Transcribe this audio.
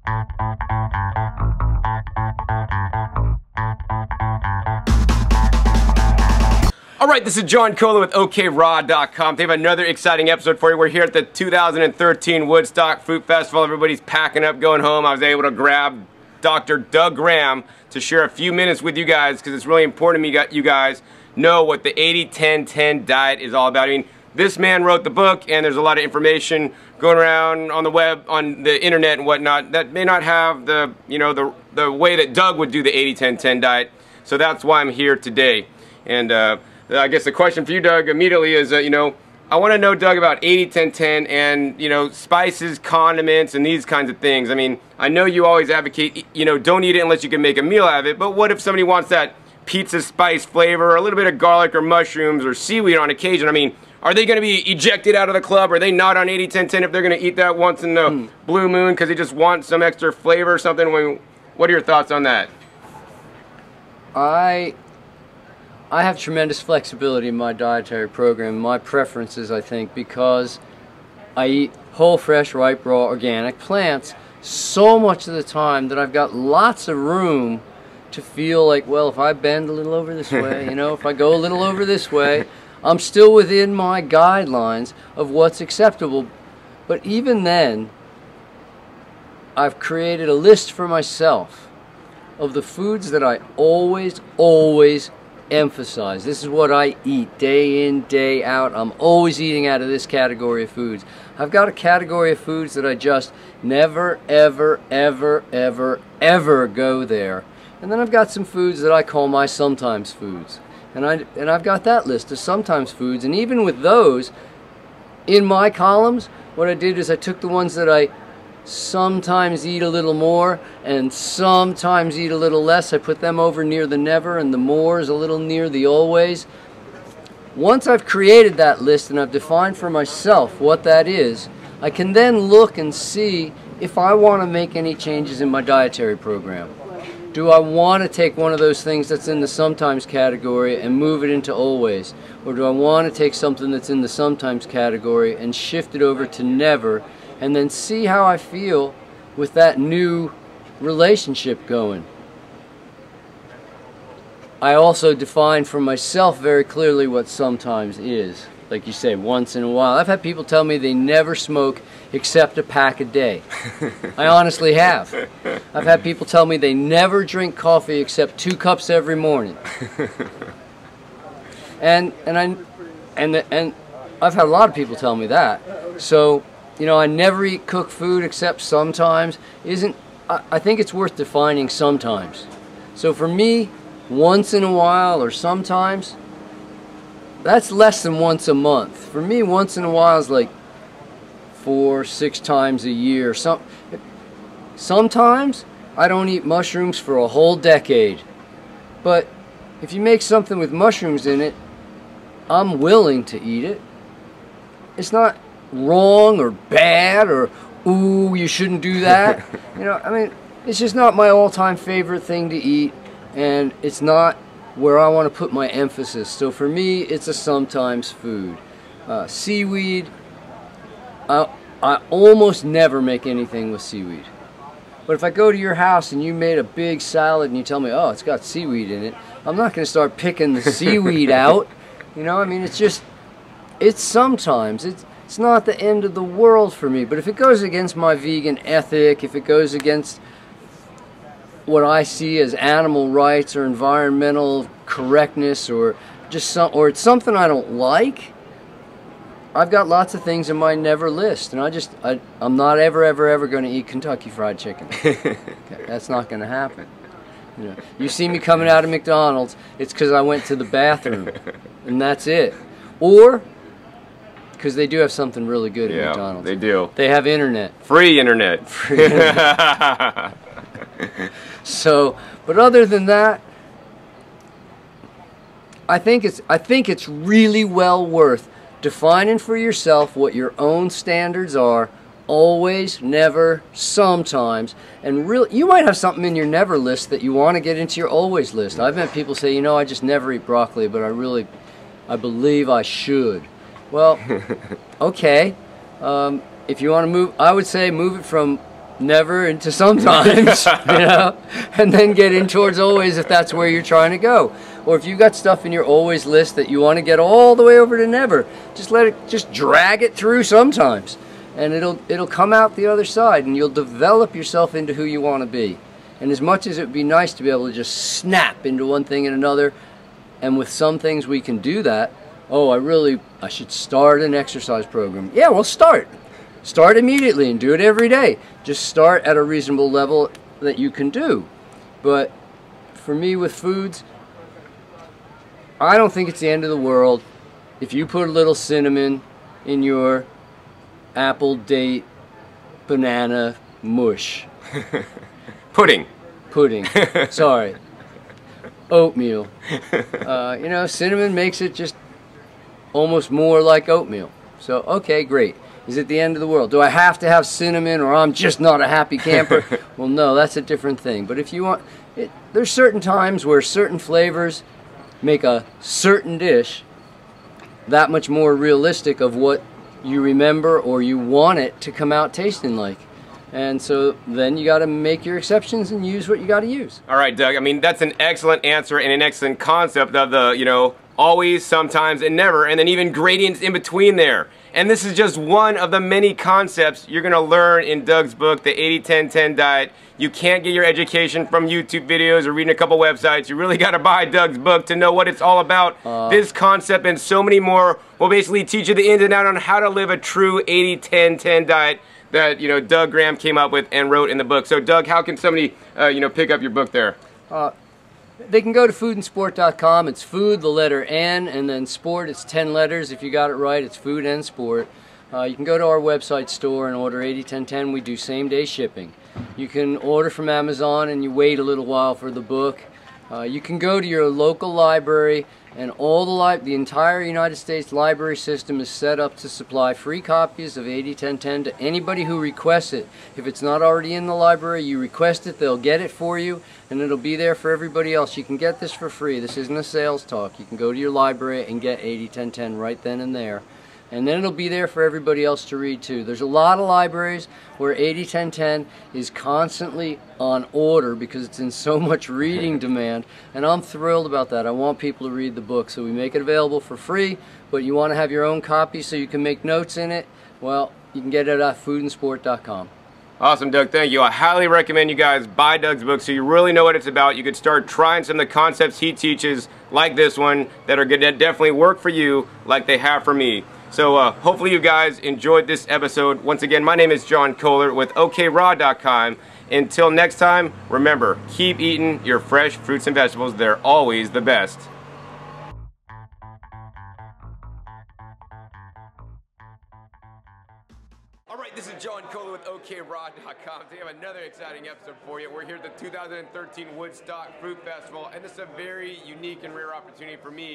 Alright, this is John Kohler with OKRaw.com. They have another exciting episode for you. We're here at the 2013 Woodstock Fruit Festival. Everybody's packing up, going home. I was able to grab Dr. Doug Graham to share a few minutes with you guys because it's really important to me you guys know what the 80-10-10 diet is all about. I mean, this man wrote the book, and there's a lot of information going around on the web, on the internet and whatnot that may not have the, you know, the way that Doug would do the 80-10-10 diet. So that's why I'm here today. And I guess the question for you, Doug, immediately is, you know, I want to know, Doug, about 80-10-10 and, you know, spices, condiments, and these kinds of things. I mean, I know you always advocate, you know, don't eat it unless you can make a meal out of it, but what if somebody wants that pizza spice flavor, or a little bit of garlic or mushrooms or seaweed on occasion? I mean, are they going to be ejected out of the club? Are they not on 80-10-10 if they're going to eat that once in the blue moon because they just want some extra flavor or something? What are your thoughts on that? I have tremendous flexibility in my dietary program, my preferences, I think, because I eat whole, fresh, ripe, raw, organic plants so much of the time that I've got lots of room to feel like, well, if I bend a little over this way, you know, if I go a little over this way, I'm still within my guidelines of what's acceptable. But even then, I've created a list for myself of the foods that I always emphasize. This is what I eat day in, day out. I'm always eating out of this category of foods. I've got a category of foods that I just never, ever go there. And then I've got some foods that I call my sometimes foods. And I've got that list of sometimes foods. And even with those, in my columns, what I did is I took the ones that I sometimes eat a little more and sometimes eat a little less. I put them over near the never, and the more is a little near the always. Once I've created that list and I've defined for myself what that is, I can then look and see if I want to make any changes in my dietary program. Do I want to take one of those things that's in the sometimes category and move it into always? Or do I want to take something that's in the sometimes category and shift it over to never, and then see how I feel with that new relationship going? I also define for myself very clearly what sometimes is. Like you say, once in a while. I've had people tell me they never smoke except a pack a day. I honestly have. I've had people tell me they never drink coffee except 2 cups every morning. And I've had a lot of people tell me that. So, you know, I never eat cooked food except sometimes. I think it's worth defining sometimes. So for me, once in a while or sometimes, that's less than once a month. For me, once in a while is like 4 or 6 times a year. Sometimes I don't eat mushrooms for a whole decade. But if you make something with mushrooms in it, I'm willing to eat it. It's not wrong or bad or, ooh, you shouldn't do that. You know, I mean, it's just not my all-time favorite thing to eat, and it's not where I want to put my emphasis. So for me, it's a sometimes food. Seaweed, I almost never make anything with seaweed. But if I go to your house and you made a big salad and you tell me, oh, it's got seaweed in it, I'm not going to start picking the seaweed out. You know, I mean, it's sometimes. It's not the end of the world for me. But if it goes against my vegan ethic, if it goes against what I see as animal rights or environmental correctness, or or it's something I don't like, I've got lots of things in my never list, and I'm not ever going to eat Kentucky Fried Chicken. Okay, that's not going to happen. You know, you see me coming out of McDonald's, it's because I went to the bathroom, and that's it. Or because they do have something really good at McDonald's. They do. They have internet. Free internet. Free internet. So, but other than that, I think it's really well worth defining for yourself what your own standards are. Always, never, sometimes, and really, you might have something in your never list that you want to get into your always list. I've had people say, you know, I just never eat broccoli, but I believe I should. Well, okay. If you want to move, I would say move it from never into sometimes, you know, and then get in towards always if that's where you're trying to go. Or if you've got stuff in your always list that you want to get all the way over to never, just drag it through sometimes, and it'll come out the other side, and you'll develop yourself into who you want to be. And as much as it would be nice to be able to just snap into one thing and another, and with some things we can do that. Oh, I should start an exercise program. Yeah, well, start immediately and do it every day. Just start at a reasonable level that you can do. But for me with foods, I don't think it's the end of the world if you put a little cinnamon in your apple, date, banana mush. Pudding. Sorry. Oatmeal. You know, cinnamon makes it just almost more like oatmeal. So, okay, great. Is it the end of the world? Do I have to have cinnamon or I'm just not a happy camper? Well, no, that's a different thing. But if you want, there's certain times where certain flavors make a certain dish that much more realistic of what you remember or you want it to come out tasting like. And so then you got to make your exceptions and use what you got to use. All right, Doug. I mean, that's an excellent answer and an excellent concept of the, you know, always, sometimes, and never, and then even gradients in between there. And this is just one of the many concepts you're going to learn in Doug's book, The 80-10-10 Diet. You can't get your education from YouTube videos or reading a couple websites. You really got to buy Doug's book to know what it's all about. This concept and so many more will basically teach you the ins and outs on how to live a true 80-10-10 diet that, you know, Doug Graham came up with and wrote in the book. So, Doug, how can somebody, you know, pick up your book there? They can go to foodandsport.com. It's food, the letter N, and then sport, it's 10 letters. If you got it right, it's food and sport. You can go to our website store and order 80-10-10. We do same-day shipping. You can order from Amazon and you wait a little while for the book. You can go to your local library, and the entire United States library system is set up to supply free copies of 80-10-10 to anybody who requests it. If it's not already in the library, you request it, they'll get it for you, and it'll be there for everybody else. You can get this for free. This isn't a sales talk. You can go to your library and get 80-10-10 right then and there. And then it'll be there for everybody else to read too. There's a lot of libraries where 80-10-10 is constantly on order because it's in so much reading demand, and I'm thrilled about that. I want people to read the book, so we make it available for free, but you want to have your own copy so you can make notes in it, well, you can get it at foodandsport.com. Awesome, Doug. Thank you. I highly recommend you guys buy Doug's book so you really know what it's about. You could start trying some of the concepts he teaches, like this one, that are going to definitely work for you like they have for me. So hopefully you guys enjoyed this episode. Once again, my name is John Kohler with OKRaw.com. Until next time, remember, keep eating your fresh fruits and vegetables. They're always the best. Alright, this is John Kohler with OKRaw.com. Today I have another exciting episode for you. We're here at the 2013 Woodstock Fruit Festival, and this is a very unique and rare opportunity for me